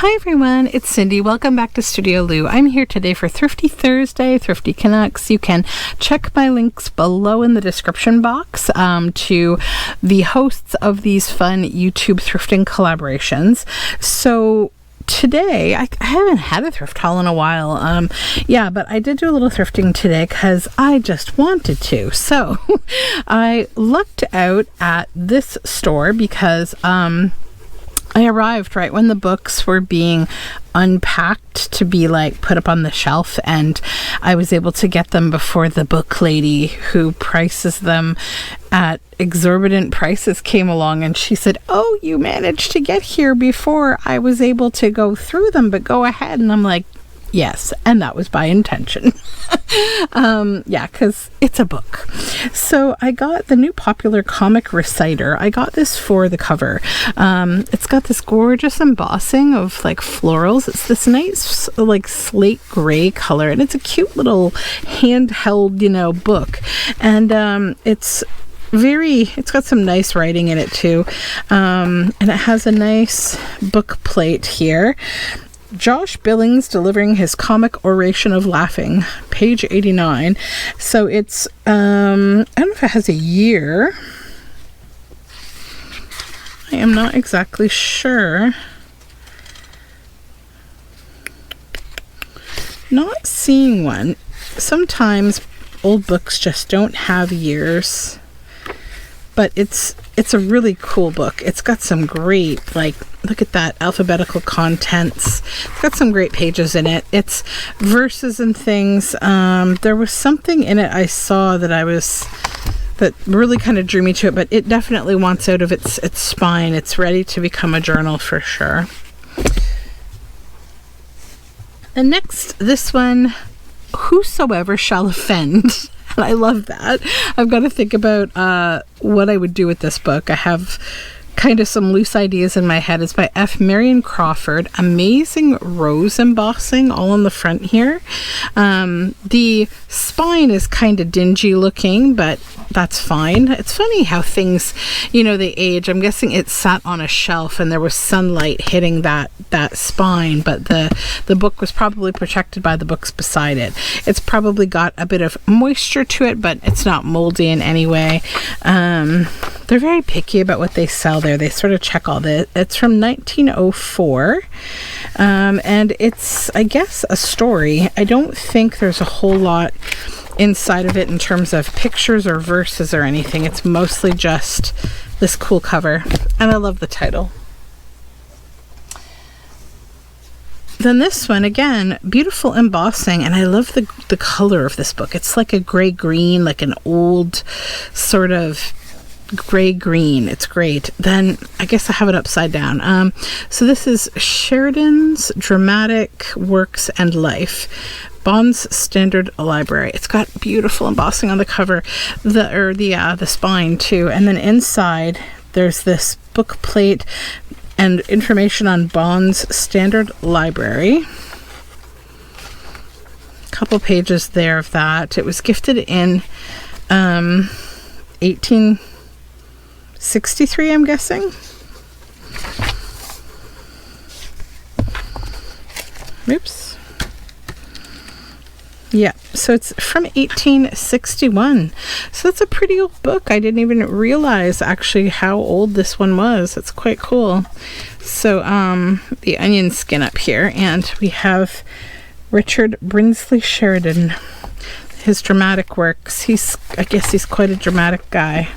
Hi everyone, it's Cindy. Welcome back to Studioloo. I'm here today for Thrifty Thursday, Thrifty Canucks. You can check my links below in the description box to the hosts of these fun YouTube thrifting collaborations. So today, I haven't had a thrift haul in a while. But I did do a little thrifting today because I just wanted to. So I lucked out at this store because I arrived right when the books were being unpacked to be put up on the shelf, and I was able to get them before the book lady who prices them at exorbitant prices came along, and she said, "Oh, you managed to get here before I was able to go through them, but go ahead." And I'm like, yes, and that was by intention. Because it's a book. So I got the new popular comic reciter. I got this for the cover. It's got this gorgeous embossing of florals. It's this nice slate gray color, and it's a cute little handheld, book. And it's got some nice writing in it too. And it has a nice book plate here. Josh Billings delivering his comic oration of laughing, page 89. So it's, I don't know if it has a year. I am not exactly sure. Not seeing one. Sometimes old books just don't have years. But it's a really cool book. It's got some great, look at that, alphabetical contents. It's got some great pages in it. It's verses and things. There was something in it I saw that really kind of drew me to it, but it definitely wants out of its spine. It's ready to become a journal for sure. And next, this one, Whosoever Shall Offend. And I love that. I've got to think about what I would do with this book. I have kind of some loose ideas in my head. It's by F. Marion Crawford. Amazing rose embossing all on the front here. The spine is kind of dingy looking, but that's fine. It's funny how things, they age. I'm guessing it sat on a shelf and there was sunlight hitting that spine, but the book was probably protected by the books beside it. It's probably got a bit of moisture to it, but it's not moldy in any way. They're very picky about what they sell there. They sort of check all this. It's from 1904, and it's, I guess, a story. I don't think there's a whole lot inside of it in terms of pictures or verses or anything. It's mostly just this cool cover, and I love the title. Then this one, again, beautiful embossing, and I love the color of this book. It's like a gray-green, like an old sort of gray-green. It's great. Then I guess I have it upside down. So this is Sheridan's Dramatic Works and Life, Bond's Standard Library. It's got beautiful embossing on the cover, the spine too, and then inside there's this book plate and information on Bond's Standard Library. Couple pages there of that. It was gifted in 1863, I'm guessing. Oops. Yeah, so it's from 1861. So that's a pretty old book. I didn't even realize actually how old this one was. It's quite cool. So the onion skin up here, and we have Richard Brinsley Sheridan, his dramatic works. I guess he's quite a dramatic guy.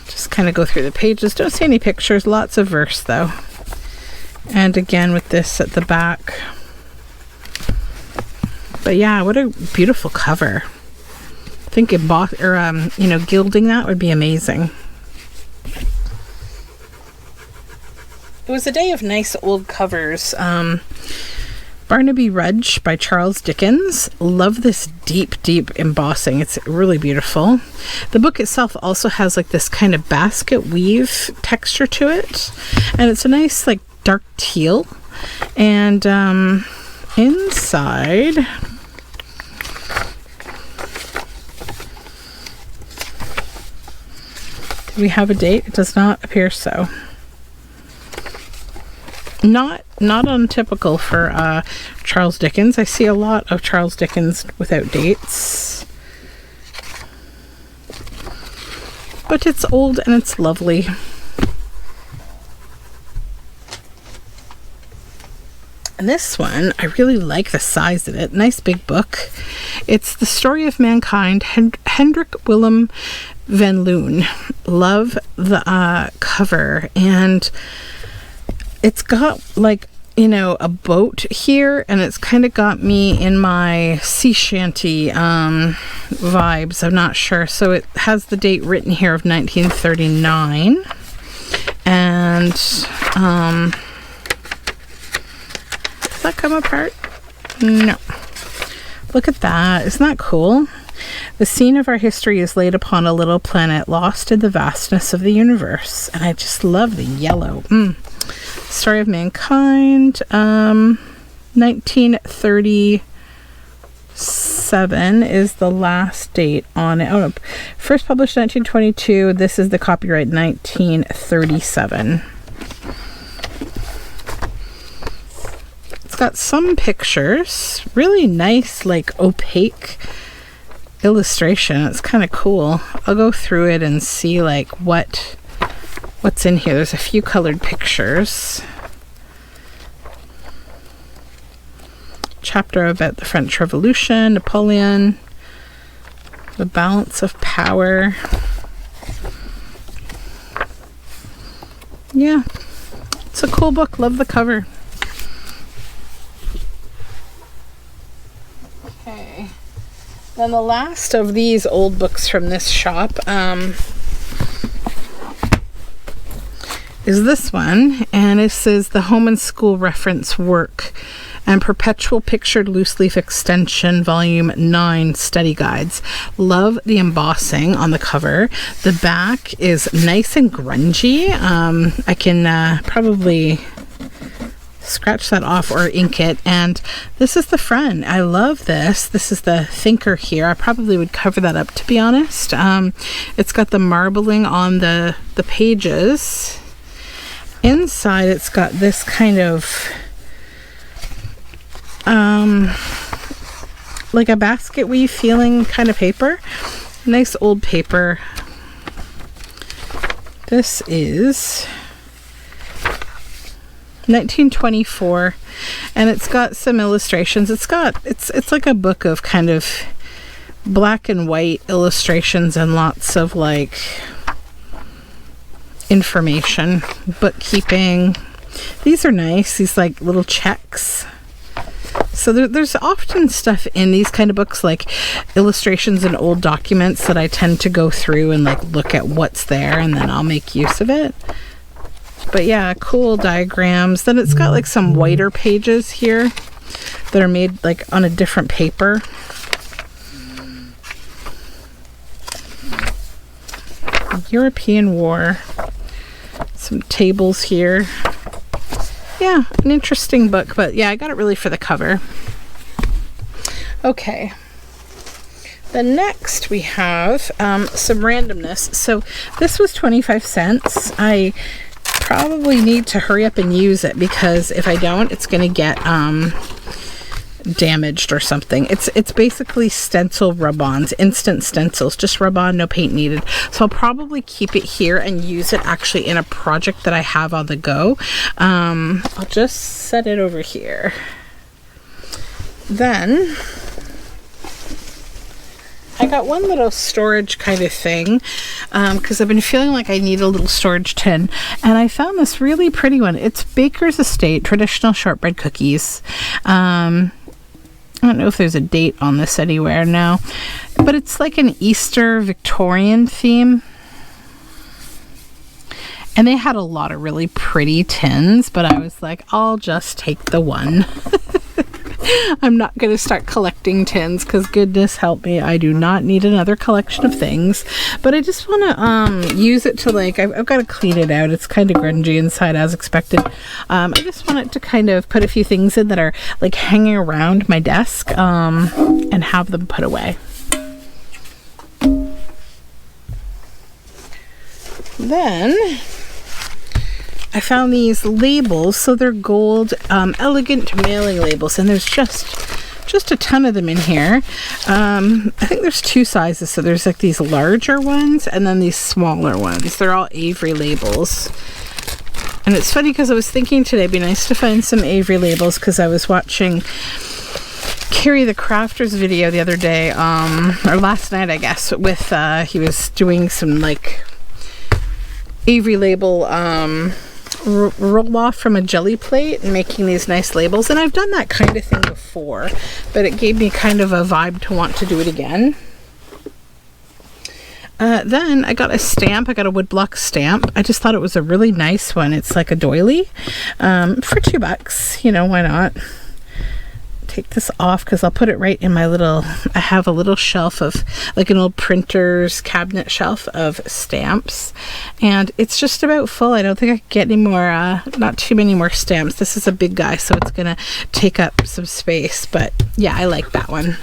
Just kind of go through the pages. Don't see any pictures. Lots of verse though. And again with this at the back. But yeah, what a beautiful cover. I think gilding that would be amazing. It was a day of nice old covers. Barnaby Rudge by Charles Dickens. Love this deep embossing. It's really beautiful. The book itself also has this kind of basket weave texture to it. And it's a nice dark teal. And inside, do we have a date? It does not appear so. Not untypical for Charles Dickens. I see a lot of Charles Dickens without dates. But it's old and it's lovely. And this one, I really like the size of it. Nice big book. It's The Story of Mankind, Hendrik Willem van Loon. Love the cover. And it's got like, you know, a boat here, and it's kind of got me in my sea shanty vibes. I'm not sure. So it has the date written here of 1939. And does that come apart? No. Look at that. Isn't that cool? The scene of our history is laid upon a little planet lost in the vastness of the universe. And I just love the yellow. Story of Mankind, 1937 is the last date on it. Oh, no. First published 1922. This is the copyright 1937. It's got some pictures. Really nice, like opaque illustration. It's kind of cool. I'll go through it and see like what's in here. There's a few colored pictures. Chapter about the French Revolution, Napoleon, the balance of power. Yeah, it's a cool book. Love the cover. Okay. Then the last of these old books from this shop is this one, and it says The Home and School Reference Work and Perpetual Pictured Loose Leaf Extension Volume 9 Study Guides. Love the embossing on the cover. The back is nice and grungy. I can probably scratch that off or ink it. And this is the front. I love this. This is the thinker here. I probably would cover that up, to be honest. It's got the marbling on the pages. Inside it's got this kind of like a basket weave feeling kind of paper. Nice old paper. This is 1924, and it's got some illustrations. It's like a book of kind of black and white illustrations and lots of like information, bookkeeping. These are nice. These like little checks. So there's often stuff in these kind of books, like illustrations and old documents, that I tend to go through and like look at what's there, and then I'll make use of it. But yeah, cool diagrams. Then it's got like some whiter pages here that are made like on a different paper. European War. Some tables here. Yeah, an interesting book, but yeah, I got it really for the cover. Okay. Then next we have some randomness. So this was 25 cents. I probably need to hurry up and use it, because if I don't, it's going to get damaged or something. It's basically stencil rub-ons, instant stencils, just rub-on, no paint needed. So I'll probably keep it here and use it actually in a project that I have on the go. I'll just set it over here. Then I got one little storage kind of thing, because I've been feeling like I need a little storage tin, and I found this really pretty one. It's Baker's Estate Traditional Shortbread Cookies. I don't know if there's a date on this anywhere now, but it's like an Easter Victorian theme. And they had a lot of really pretty tins, but I was like, I'll just take the one. I'm not going to start collecting tins, because goodness help me, I do not need another collection of things. But I just want to use it to like, I've got to clean it out. It's kind of grungy inside as expected. I just want it to kind of put a few things in that are like hanging around my desk, and have them put away. Then I found these labels. So they're gold, elegant mailing labels, and there's just a ton of them in here. I think there's two sizes. So there's like these larger ones and then these smaller ones. They're all Avery labels. And it's funny because I was thinking today it'd be nice to find some Avery labels, because I was watching Carrie the Crafter's video the other day, or last night, I guess, with he was doing some like Avery label roll off from a jelly plate and making these nice labels. And I've done that kind of thing before, but it gave me kind of a vibe to want to do it again. Then I got a stamp. I got a woodblock stamp. I just thought it was a really nice one. It's like a doily for $2. You know, why not? Take this off because I'll put it right in my little, I have a little shelf of like an old printer's cabinet shelf of stamps, and it's just about full. I don't think I can get any more, not too many more stamps. This is a big guy, so it's gonna take up some space, but yeah, I like that one.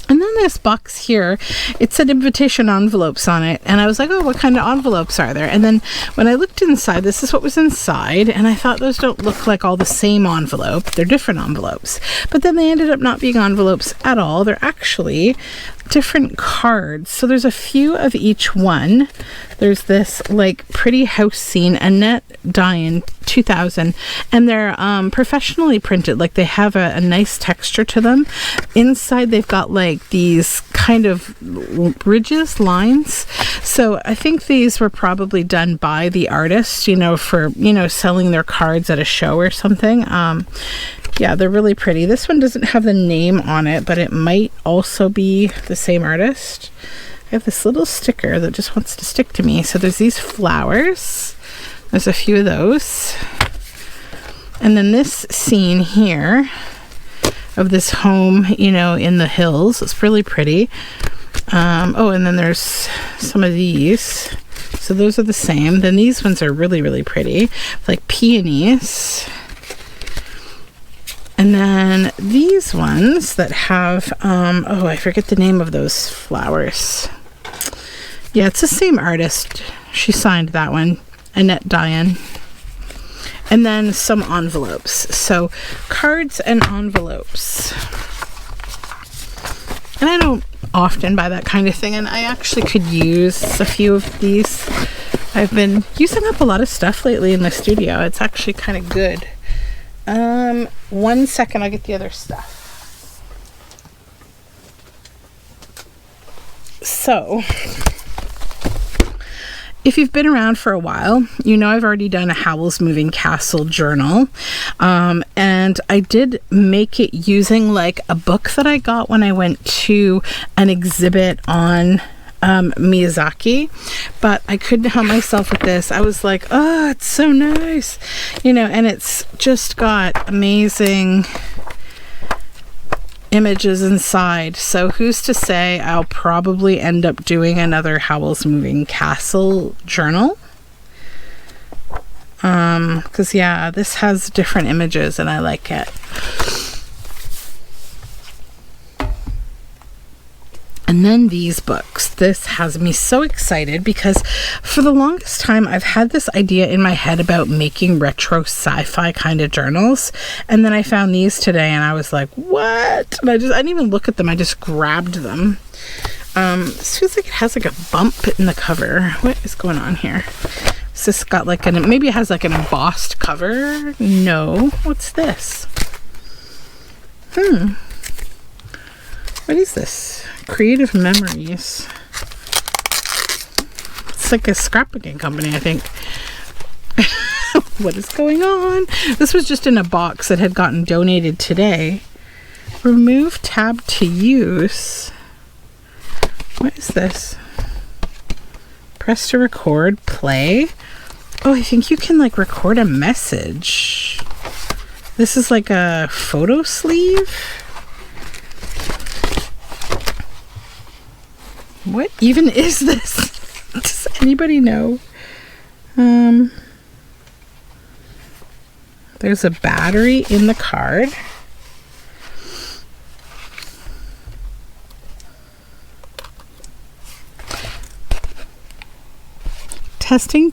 And then this box here, it said invitation envelopes on it. And I was like, oh, what kind of envelopes are there? And then when I looked inside, this is what was inside. And I thought those don't look like all the same envelope. They're different envelopes. But then they ended up not being envelopes at all. They're actually different cards. So there's a few of each one. There's this like pretty house scene, Annette Diane 2000, and they're professionally printed. Like they have a nice texture to them. Inside they've got like these kind of ridges, lines. So I think these were probably done by the artist, you know, for, you know, selling their cards at a show or something. Yeah, they're really pretty. This one doesn't have the name on it, but it might also be the same artist. I have this little sticker that just wants to stick to me. So there's these flowers. There's a few of those. And then this scene here of this home, you know, in the hills. It's really pretty. Oh, and then there's some of these. So those are the same. Then these ones are really, really pretty. Like peonies. And then these ones that have, oh, I forget the name of those flowers. Yeah, it's the same artist. She signed that one, Annette Diane. And then some envelopes. So cards and envelopes. And I don't often buy that kind of thing, and I actually could use a few of these. I've been using up a lot of stuff lately in the studio. It's actually kind of good. 1 second, I'll get the other stuff. So, if you've been around for a while, you know I've already done a Howl's Moving Castle journal. And I did make it using like a book that I got when I went to an exhibit on Miyazaki, but I couldn't help myself with this. I was like, oh, it's so nice, you know, and it's just got amazing images inside. So who's to say I'll probably end up doing another Howl's Moving Castle journal, because yeah, this has different images and I like it. And then these books. This has me so excited because for the longest time I've had this idea in my head about making retro sci-fi kind of journals. And then I found these today and I was like, what? And I didn't even look at them. I just grabbed them. This feels like it has like a bump in the cover. What is going on here? Is this got like an, maybe it has like an embossed cover? No. What's this? What is this? Creative Memories. It's like a scrapbooking company, I think. What is going on? This was just in a box that had gotten donated today. Remove tab to use. What is this? Press to record, play. Oh, I think you can like record a message. This is like a photo sleeve. What even is this? Does anybody know? There's a battery in the card. Testing.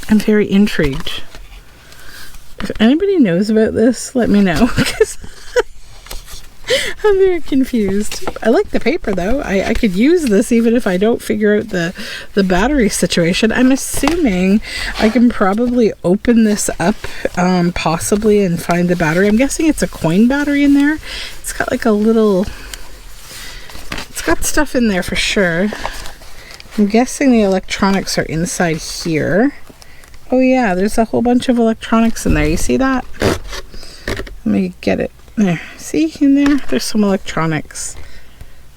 I'm very intrigued. If anybody knows about this, let me know, because I'm very confused. I like the paper though. I could use this even if I don't figure out the battery situation. I'm assuming I can probably open this up possibly and find the battery. I'm guessing it's a coin battery in there. It's got like a little, it's got stuff in there for sure. I'm guessing the electronics are inside here. Oh yeah, there's a whole bunch of electronics in there. You see that? Let me get it. There. See in there? There's some electronics.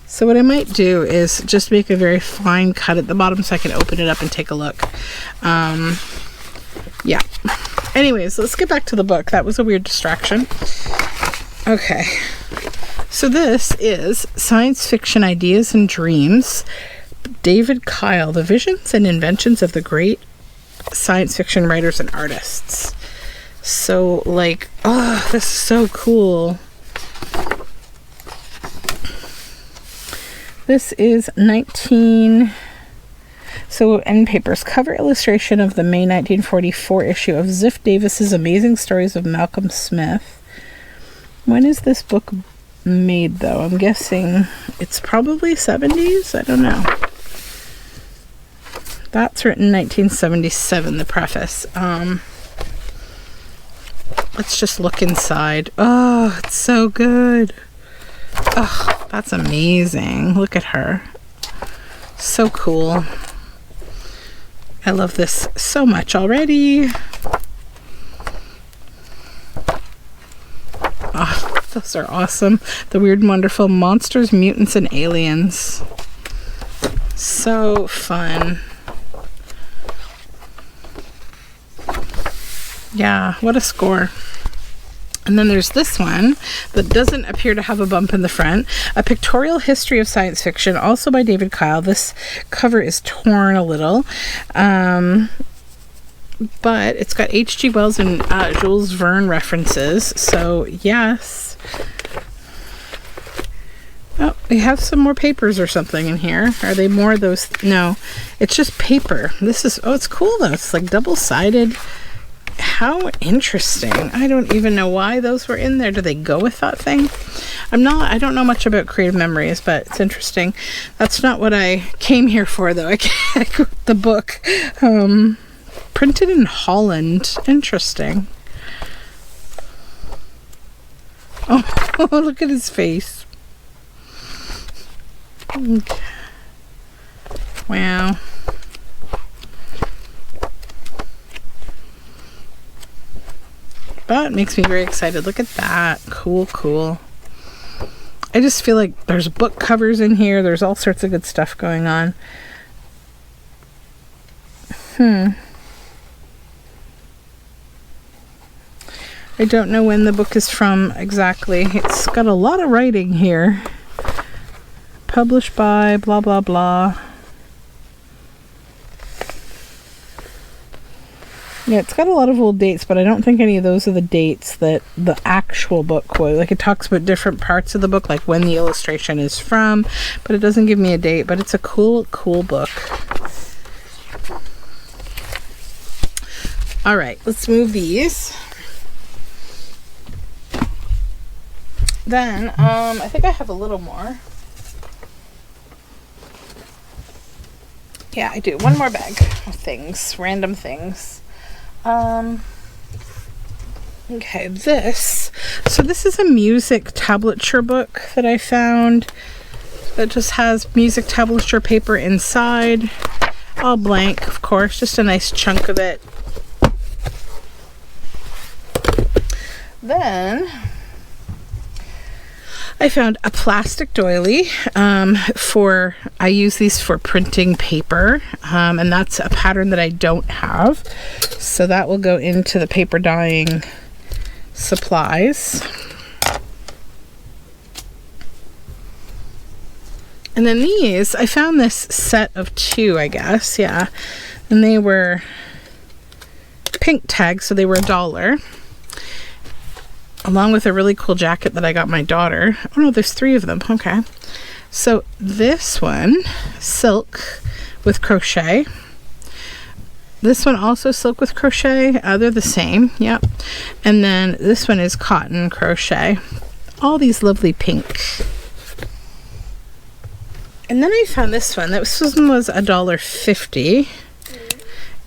So what I might do is just make a very fine cut at the bottom so I can open it up and take a look. Yeah. Anyways, let's get back to the book. That was a weird distraction. Okay. So this is Science Fiction Ideas and Dreams. David Kyle, the visions and inventions of the great science fiction writers and artists. So like, oh, this is so cool. This is end papers, cover illustration of the May 1944 issue of Ziff Davis's Amazing Stories of Malcolm Smith. When is this book made though? I'm guessing it's probably 70s. I don't know. That's written 1977, the preface. Let's just look inside. Oh, it's so good. Oh, that's amazing. Look at her. So cool. I love this so much already. Oh, those are awesome. The Weird and Wonderful Monsters, Mutants, and Aliens. So fun. Yeah, what a score. And then there's this one that doesn't appear to have a bump in the front. A Pictorial History of Science Fiction, also by David Kyle. This cover is torn a little. But it's got H.G. Wells and Jules Verne references. So, yes. Oh, we have some more papers or something in here. Are they more of those? No, it's just paper. This is, oh, it's cool though. It's like double-sided. How interesting. I don't even know why those were in there. Do they go with that thing? I don't know much about creative memories, but it's interesting. That's not what I came here for though. I got the book. Printed in Holland. Interesting. Oh, look at his face. Okay. Wow. But it makes me very excited. Look at that. Cool, cool. I just feel like there's book covers in here. There's all sorts of good stuff going on. I don't know when the book is from exactly. It's got a lot of writing here. Published by blah, blah, blah. Yeah, it's got a lot of old dates, but I don't think any of those are the dates that the actual book was. Like, it talks about different parts of the book, like when the illustration is from, but it doesn't give me a date. But it's a cool, cool book. All right, let's move these. Then, I think I have a little more. Yeah, I do. One more bag of things, random things. Okay, this is a music tablature book that I found that just has music tablature paper inside, all blank, of course, just a nice chunk of it. Then I found a plastic doily. I use these for printing paper, and that's a pattern that I don't have. So that will go into the paper dyeing supplies. And then these, I found this set of 2, I guess, yeah. And they were pink tags, so they were $1. Along with a really cool jacket that I got my daughter. Oh no, there's 3 of them. Okay. So this one, silk with crochet. This one also silk with crochet. They're the same. Yep. And then this one is cotton crochet. All these lovely pink. And then I found this one. This one was $1.50.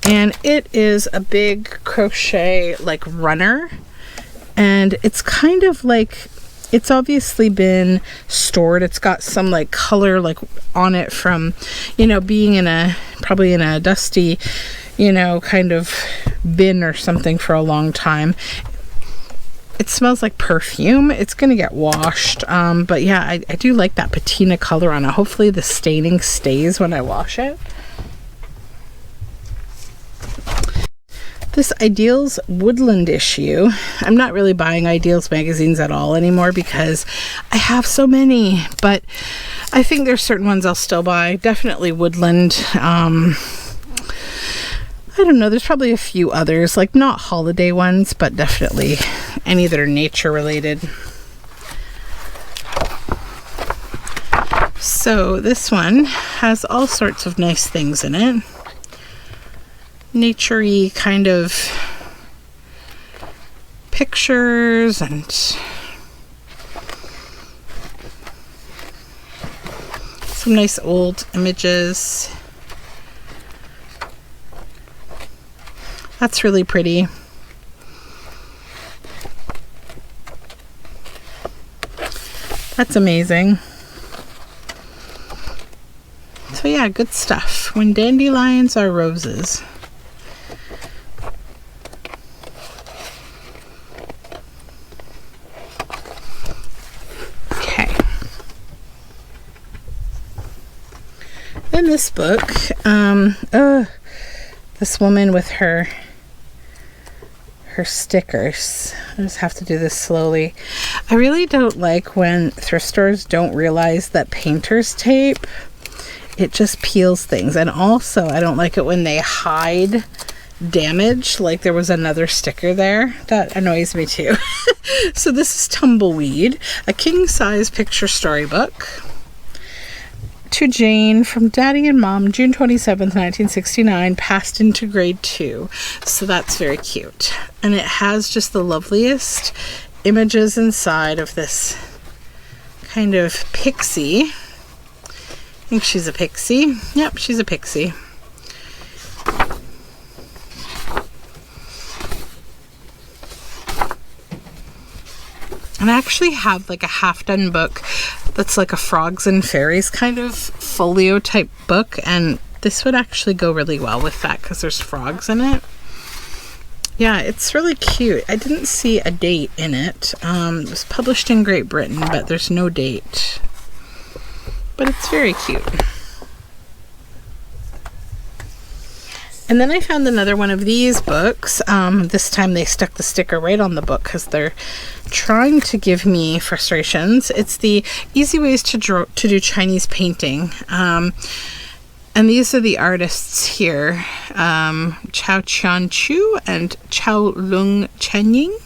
And it is a big crochet like runner. And it's kind of like, it's obviously been stored. It's got some like color like on it from, you know, being in a, probably in a dusty, you know, kind of bin or something for a long time. It smells like perfume. It's gonna get washed, but yeah, I do like that patina color on it. Hopefully the staining stays when I wash it. This Ideals Woodland issue. I'm not really buying Ideals magazines at all anymore because I have so many, but I think there's certain ones I'll still buy. Definitely Woodland. I don't know, there's probably a few others, like not holiday ones, but definitely any that are nature related. So this one has all sorts of nice things in it. Nature-y kind of pictures and some nice old images. That's really pretty. That's amazing. So yeah, good stuff. When dandelions are roses. Okay. In this book, this woman with her stickers. I just have to do this slowly. I really don't like when thrift stores don't realize that painter's tape, it just peels things. And also I don't like it when they hide damage, like there was another sticker there. That annoys me too. So this is Tumbleweed, a king-size picture storybook. To Jane from Daddy and Mom, June 27th, 1969, passed into grade 2. So that's very cute. And it has just the loveliest images inside of this kind of pixie. I think she's a pixie. Yep, she's a pixie. And I actually have like a half-done book that's like a frogs and fairies kind of folio type book, and this would actually go really well with that because there's frogs in it. Yeah, it's really cute. I didn't see a date in it. It was published in Great Britain, but there's no date. But it's very cute. And then I found another one of these books. This time they stuck the sticker right on the book because they're trying to give me frustrations. It's the Easy Ways to do Chinese Painting. And these are the artists here. Chao Qian Chu and Chao Lung Chenying.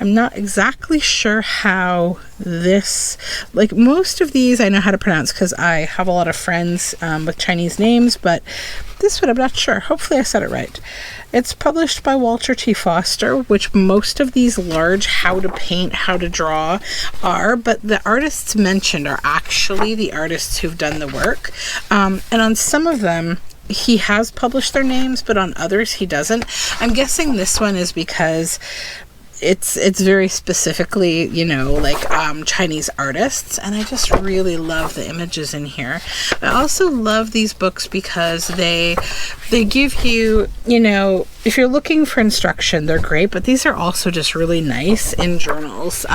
I'm not exactly sure how this, like most of these I know how to pronounce because I have a lot of friends with Chinese names, but this one I'm not sure. Hopefully I said it right. It's published by Walter T. Foster, which most of these large how to paint, how to draw are, but the artists mentioned are actually the artists who've done the work. And on some of them, he has published their names, but on others he doesn't. I'm guessing this one is because it's very specifically, you know, like Chinese artists, and I just really love the images in here. I also love these books because they give you, you know, if you're looking for instruction, they're great, but these are also just really nice in journals,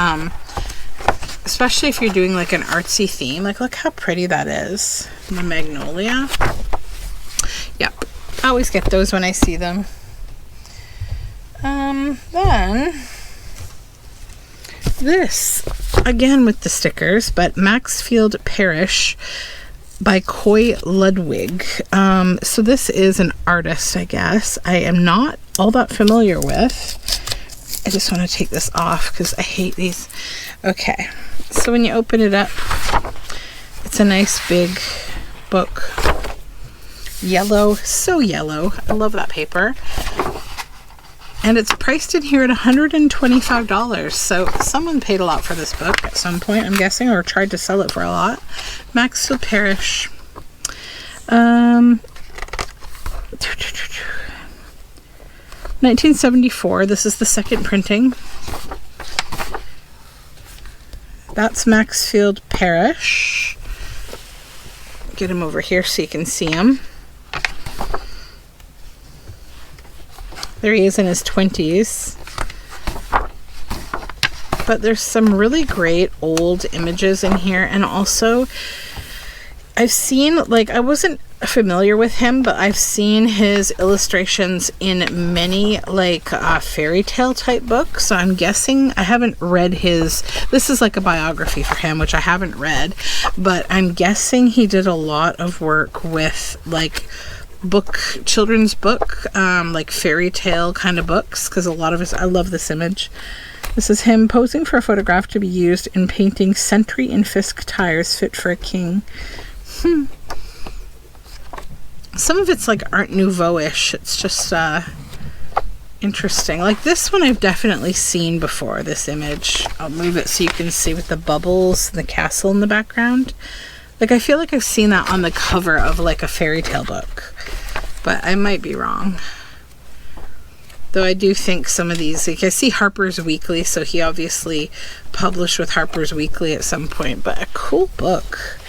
especially if you're doing like an artsy theme. Like, look how pretty that is, the magnolia. Yep, I always get those when I see them. Then this, again with the stickers, but Maxfield Parrish by Coy Ludwig. So this is an artist, I guess. I am not all that familiar with. I just want to take this off because I hate these. Okay, so when you open it up, it's a nice big book. Yellow, so yellow. I love that paper. And it's priced in here at $125. So someone paid a lot for this book at some point, I'm guessing, or tried to sell it for a lot. Maxfield Parrish. 1974. This is the second printing. That's Maxfield Parrish. Get him over here so you can see him. There he is in his 20s. But there's some really great old images in here, and also I've seen, like, I wasn't familiar with him, but I've seen his illustrations in many, like, fairy tale type books. So I'm guessing, I haven't read his, this is like a biography for him, which I haven't read, but I'm guessing he did a lot of work with, like, children's book, like fairy tale kind of books, because a lot of his, I love this image. This is him posing for a photograph to be used in painting Sentry and Fisk tires fit for a king. Some of it's like Art Nouveau-ish. It's just interesting. Like this one I've definitely seen before, this image. I'll move it so you can see with the bubbles and the castle in the background. Like I feel like I've seen that on the cover of like a fairy tale book, but I might be wrong. Though I do think some of these, like I see Harper's Weekly, so he obviously published with Harper's Weekly at some point, but a cool book.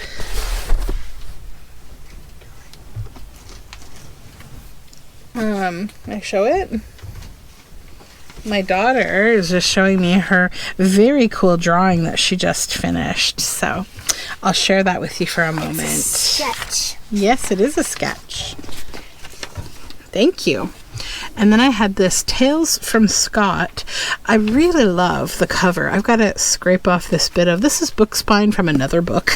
Can I show it? My daughter is just showing me her very cool drawing that she just finished, so I'll share that with you for a moment. It's a sketch. Yes, it is a sketch. Thank you. And then I had this Tales from Scott. I really love the cover. I've got to scrape off this bit of, this is book spine from another book.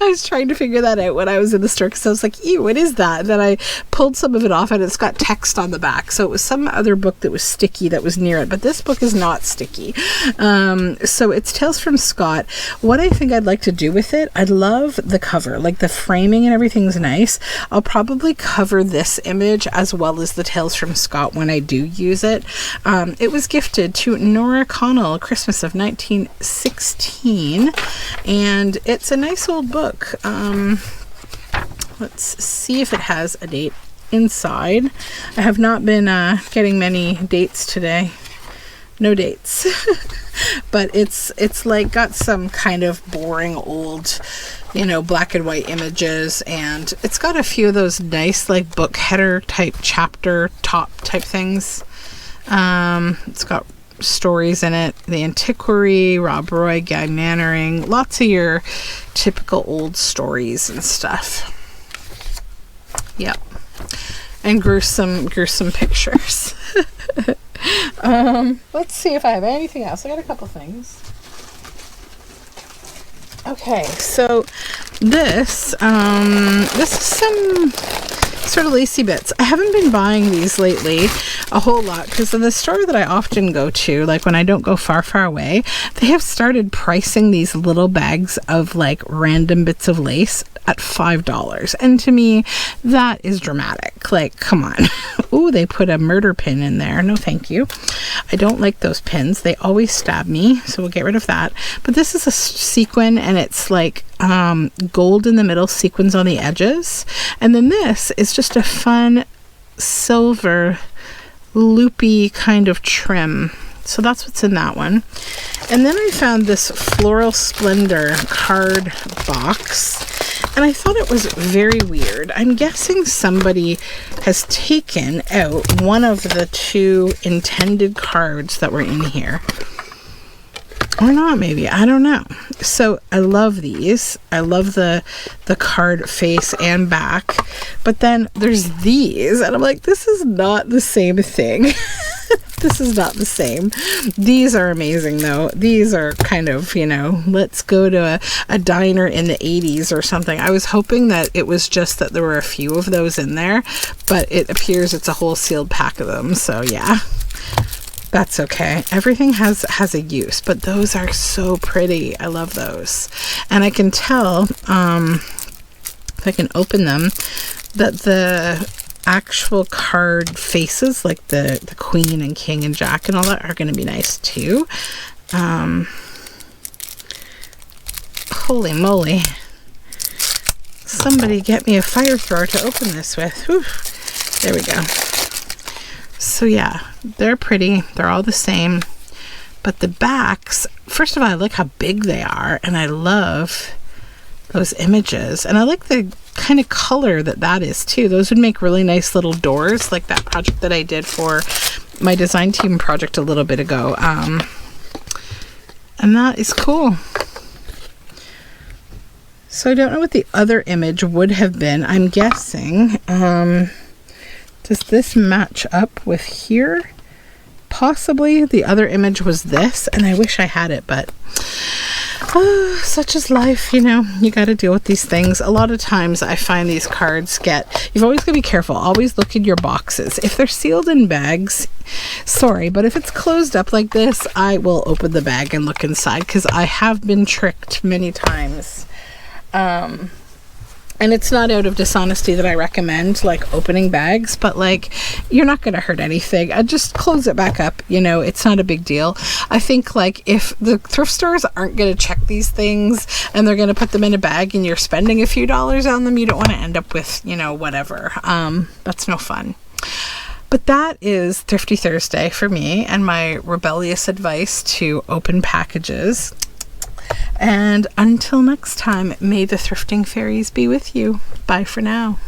I was trying to figure that out when I was in the store because I was like, ew, what is that? And then I pulled some of it off and it's got text on the back. So it was some other book that was sticky that was near it, but this book is not sticky. So it's Tales from Scott. What I think I'd like to do with it, I love the cover, like the framing and everything's nice. I'll probably cover this image as well as the Tales from Scott when I do use it. It was gifted to Nora Connell, Christmas of 1916, and it's a nice old book. Let's see if it has a date inside. I have not been getting many dates today. No dates. But it's like got some kind of boring old, you know, black and white images, and it's got a few of those nice like book header type chapter top type things. It's got stories in it. The Antiquary, Rob Roy, Guy Mannering, lots of your typical old stories and stuff. Yep. And gruesome pictures. Let's see if I have anything else. I got a couple things. Okay, so this is some sort of lacy bits. I haven't been buying these lately a whole lot because in the store that I often go to, like when I don't go far away, they have started pricing these little bags of like random bits of lace at $5. And to me, that is dramatic. Like, come on. Ooh, they put a murder pin in there. No, thank you. I don't like those pins. They always stab me, so we'll get rid of that. But this is a sequin, and it's like gold in the middle, sequins on the edges. And then this is just a fun silver loopy kind of trim. So that's what's in that one. And then I found this Floral Splendor card box, and I thought it was very weird. I'm guessing somebody has taken out one of the two intended cards that were in here. Or not, maybe. I don't know. So I love these. I love the card face and back. But then there's these, and I'm like, this is not the same thing. This is not the same. These are amazing, though. These are kind of, you know, let's go to a diner in the 80s or something. I was hoping that it was just that there were a few of those in there, but it appears it's a whole sealed pack of them. So, yeah. That's okay. Everything has a use, but those are so pretty. I love those. And I can tell if I can open them, that the actual card faces, like the queen and king and jack and all that, are going to be nice too. Holy moly. Somebody get me a fire thrower to open this with. Whew. There we go. So yeah, they're pretty. They're all the same. But the backs, first of all, I like how big they are, and I love those images. And I like the kind of color that is too. Those would make really nice little doors, like that project that I did for my design team project a little bit ago. And that is cool. So I don't know what the other image would have been. I'm guessing, does this match up with here? Possibly. The other image was this, and I wish I had it, but such is life, you know. You got to deal with these things. A lot of times I find these cards you've always got to be careful. Always look in your boxes. If they're sealed in bags, sorry, but if it's closed up like this, I will open the bag and look inside, because I have been tricked many times. And it's not out of dishonesty that I recommend like opening bags, but like you're not going to hurt anything. I just close it back up. You know, it's not a big deal. I think like if the thrift stores aren't going to check these things and they're going to put them in a bag and you're spending a few dollars on them, you don't want to end up with, you know, whatever. That's no fun. But that is Thrifty Thursday for me and my rebellious advice to open packages. And until next time, may the thrifting fairies be with you. Bye for now.